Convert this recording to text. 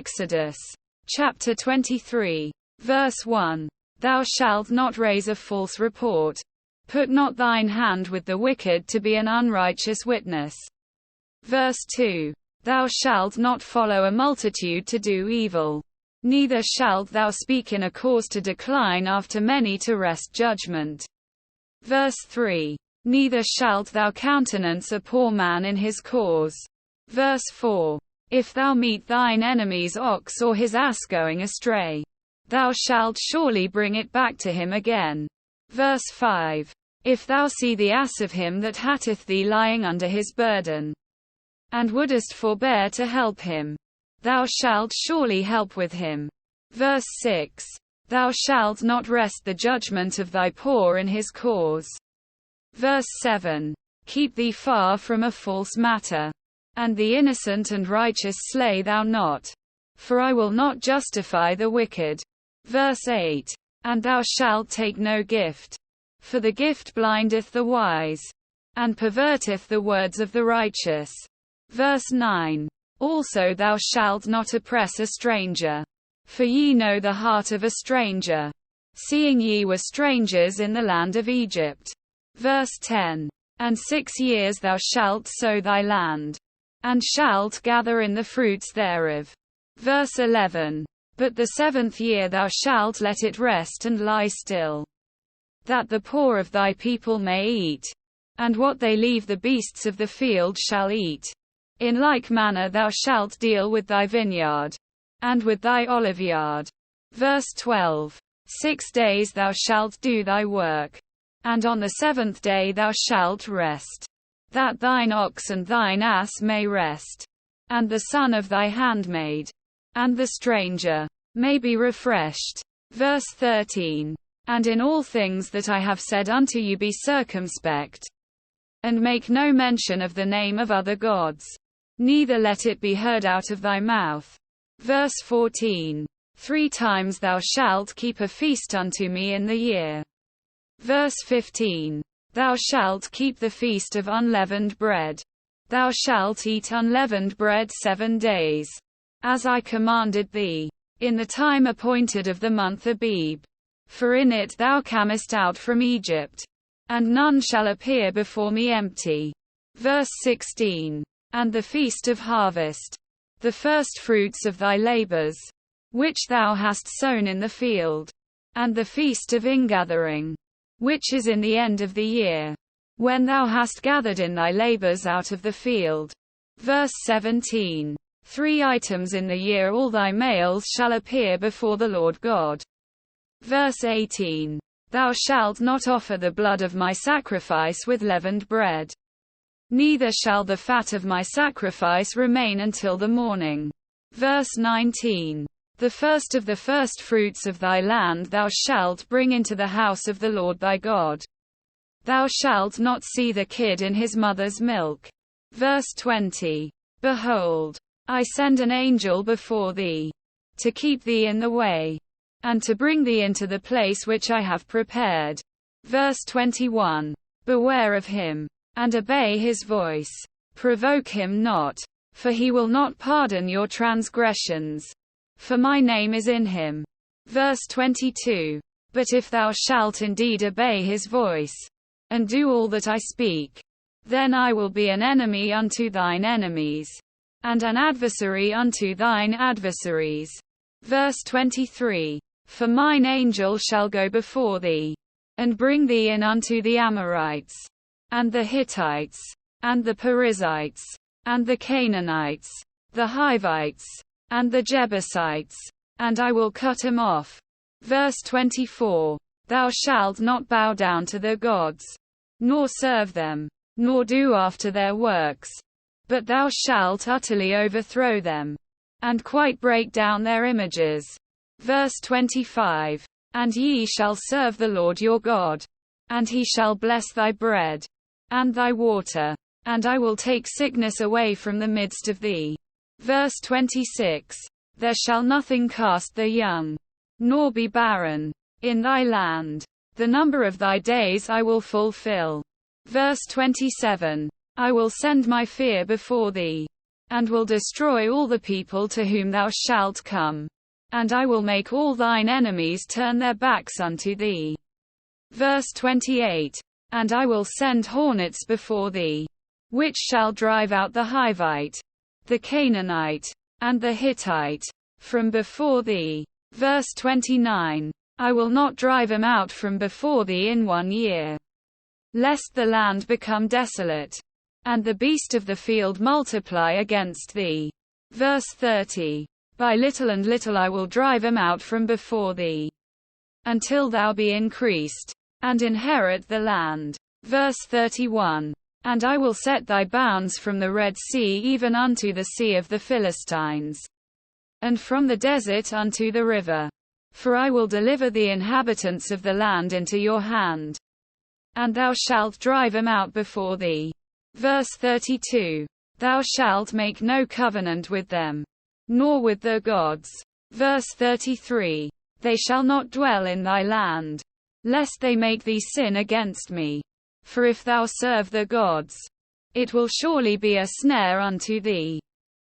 Exodus chapter 23, verse 1. Thou shalt not raise a false report. Put not thine hand with the wicked to be an unrighteous witness. Verse 2. Thou shalt not follow a multitude to do evil. Neither shalt thou speak in a cause to decline after many to wrest judgment. Verse 3. Neither shalt thou countenance a poor man in his cause. Verse 4. If thou meet thine enemy's ox or his ass going astray, thou shalt surely bring it back to him again. Verse 5. If thou see the ass of him that hateth thee lying under his burden, and wouldest forbear to help him, thou shalt surely help with him. Verse 6. Thou shalt not wrest the judgment of thy poor in his cause. Verse 7. Keep thee far from a false matter, and the innocent and righteous slay thou not. For I will not justify the wicked. Verse 8. And thou shalt take no gift. For the gift blindeth the wise, and perverteth the words of the righteous. Verse 9. Also thou shalt not oppress a stranger. For ye know the heart of a stranger, seeing ye were strangers in the land of Egypt. Verse 10. And 6 years thou shalt sow thy land, and shalt gather in the fruits thereof. Verse 11. But the 7th year thou shalt let it rest and lie still, that the poor of thy people may eat, and what they leave the beasts of the field shall eat. In like manner thou shalt deal with thy vineyard, and with thy oliveyard. Verse 12. 6 days thou shalt do thy work, and on the 7th day thou shalt rest, that thine ox and thine ass may rest, and the son of thy handmaid, and the stranger, may be refreshed. Verse 13. And in all things that I have said unto you be circumspect, and make no mention of the name of other gods, neither let it be heard out of thy mouth. Verse 14. 3 times thou shalt keep a feast unto me in the year. Verse 15. Thou shalt keep the feast of unleavened bread. Thou shalt eat unleavened bread 7 days, as I commanded thee, in the time appointed of the month Abib. For in it thou camest out from Egypt, and none shall appear before me empty. Verse 16. And the feast of harvest, the firstfruits of thy labors, which thou hast sown in the field, and the feast of ingathering, which is in the end of the year, when thou hast gathered in thy labors out of the field. Verse 17. 3 items in the year all thy males shall appear before the Lord God. Verse 18. Thou shalt not offer the blood of my sacrifice with leavened bread, neither shall the fat of my sacrifice remain until the morning. Verse 19. The first of the firstfruits of thy land thou shalt bring into the house of the Lord thy God. Thou shalt not see the kid in his mother's milk. Verse 20. Behold, I send an angel before thee, to keep thee in the way, and to bring thee into the place which I have prepared. Verse 21. Beware of him, and obey his voice. Provoke him not, for he will not pardon your transgressions, for my name is in him. Verse 22. But if thou shalt indeed obey his voice, and do all that I speak, then I will be an enemy unto thine enemies, and an adversary unto thine adversaries. Verse 23. For mine angel shall go before thee, and bring thee in unto the Amorites, and the Hittites, and the Perizzites, and the Canaanites, the Hivites, and the Jebusites, and I will cut him off. Verse 24. Thou shalt not bow down to their gods, nor serve them, nor do after their works, but thou shalt utterly overthrow them, and quite break down their images. Verse 25. And ye shall serve the Lord your God, and he shall bless thy bread, and thy water, and I will take sickness away from the midst of thee. Verse 26. There shall nothing cast their young, nor be barren, in thy land. The number of thy days I will fulfill. Verse 27. I will send my fear before thee, and will destroy all the people to whom thou shalt come. And I will make all thine enemies turn their backs unto thee. Verse 28. And I will send hornets before thee, which shall drive out the Hivite, the Canaanite, and the Hittite from before thee. Verse 29. I will not drive them out from before thee in 1 year, lest the land become desolate, and the beast of the field multiply against thee. Verse 30. By little and little I will drive them out from before thee, until thou be increased, and inherit the land. Verse 31. And I will set thy bounds from the Red Sea even unto the sea of the Philistines, and from the desert unto the river. For I will deliver the inhabitants of the land into your hand, and thou shalt drive them out before thee. Verse 32. Thou shalt make no covenant with them, nor with their gods. Verse 33. They shall not dwell in thy land, lest they make thee sin against me. For if thou serve their gods, it will surely be a snare unto thee.